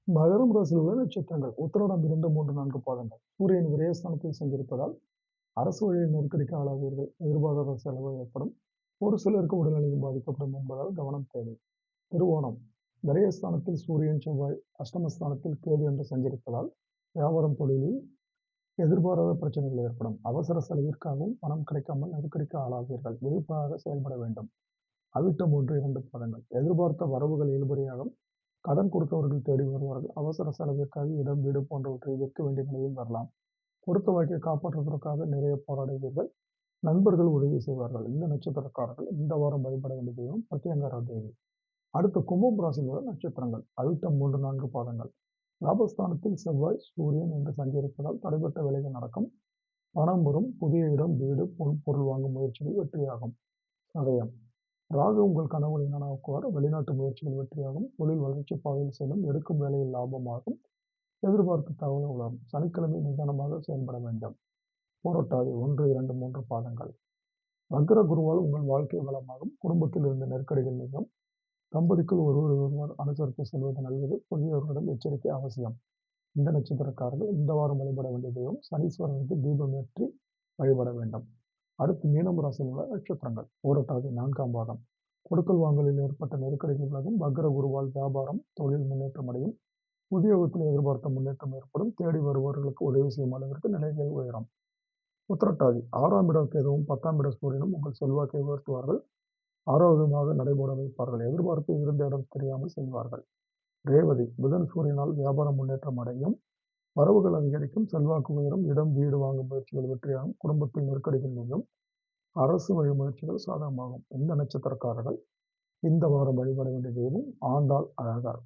மகரம் ராசியில் உள்ள நட்சத்திரங்கள் உத்திராடம் 2, 3, 4 பாதங்கள். சூரியன் விரயஸ்தானத்தில் சஞ்சரிப்பதால் அரசு வழி நெருக்கடிக்கு ஆளாவீர்கள். எதிர்பாராத செலவு ஏற்படும். ஒரு சிலருக்கு உடல்நிலையும் பாதிக்கப்படும் என்பதால் கவனம் தேவை. திருவோணம் விரயஸ்தானத்தில் சூரியன், செவ்வாய், அஷ்டமஸ்தானத்தில் கேது என்று சஞ்சரிப்பதால் வியாபாரம், தொழிலில் எதிர்பாராத பிரச்சனைகள் ஏற்படும். அவசர செலவிற்காகவும் பணம் கிடைக்காமல் நெருக்கடிக்கு ஆளாவீர்கள். விழிப்பாக செயல்பட வேண்டும். அவிட்டம் 1, 2 பாதங்கள். எதிர்பார்த்த வரவுகள் இழுபறியாகும். கடன் கொடுத்தவர்கள் தேடி வருவார்கள். அவசர செலவிற்காக இடம், வீடு போன்றவற்றை விற்க வேண்டிய நிலையும் வரலாம். கொடுத்த வாக்கை காப்பாற்றுவதற்காக நிறைய போராடுவீர்கள். நண்பர்கள் உதவி செய்வார்கள். இந்த நட்சத்திரக்காரர்கள் இந்த வாரம் வழிபட வேண்டிய தெய்வம் பிரத்யங்கரா தேவி. அடுத்து கும்பம் ராசியில் உள்ள நட்சத்திரங்கள் அவிட்டம் 3, 4 பாதங்கள். லாபஸ்தானத்தில் செவ்வாய், சூரியன் என்று சஞ்சரிப்பதால் தடைப்பட்ட வேலைகள் நடக்கும். பணம் வரும். புதிய இடம், வீடு, பொருள் வாங்கும் முயற்சிகள் வெற்றியாகும். சதயம் ராகு உங்கள் கனவுகளை நனவாக்குவார். வெளிநாட்டு முயற்சிகள் வெற்றியாகும். தொழில் வளர்ச்சி பாதையில் செல்லும். எடுக்கும் வேலையில் லாபமாகும். எதிர்பார்த்த தகவல் வளரும். சனிக்கிழமை நிதானமாக செயல்பட வேண்டும். போராட்டாதி 1, 2, 3 பாதங்கள். வக்ர குருவால் உங்கள் வாழ்க்கை வளமாகும். குடும்பத்தில் இருந்த நெருக்கடிகள் நீங்கும். தம்பதிக்குள் ஒருவர் அனுசரித்து செல்வது நல்லது. புதியவர்களிடம் எச்சரிக்கை அவசியம். இந்த நட்சத்திரக்காரர்கள் இந்த வாரம் வழிபட வேண்டிய தெய்வம் சனீஸ்வரனுக்கு தீபம் ஏற்றி வழிபட வேண்டும். அடுத்து மீனம் ராசியில் உள்ள நட்சத்திரங்கள் போராட்டாதி 4ஆம் பாதம். கொடுக்கல் வாங்கலில் ஏற்பட்ட நெருக்கடிகள் விலகும். வக்ர குருவால் வியாபாரம், தொழில் முன்னேற்றம் அடையும். உத்தியோகத்தில் எதிர்பார்த்த முன்னேற்றம் ஏற்படும். தேடி வருபவர்களுக்கு உதவி செய்யும் அளவிற்கு நிலைகள் உயரும். உத்திரட்டாதி 6ஆம் இட கேதுவும் 10ஆம் இட சூரியனும் உங்கள் செல்வாக்கை உயர்த்துவார்கள். ஆரோக்கியமாக நடைபெற வைப்பார்கள். எதிர்பார்ப்பு இருந்த இடம் தெரியாமல் செய்வார்கள். ரேவதி புதன் சூரியனால் வியாபாரம் முன்னேற்றம் அடையும். வரவுகள் அதிகரிக்கும். செல்வாக்கு உயரும். இடம், வீடு வாங்கும் முயற்சிகள் வெற்றியாகும். குடும்பத்தில் நெருக்கடிகள் நீங்கும். அரசு வழி முயற்சிகள் சாதகமாகும். இந்த நட்சத்திரக்காரர்கள் இந்த வாரம் வழிபட வேண்டிய தெய்வம் ஆண்டாள் அழகர்.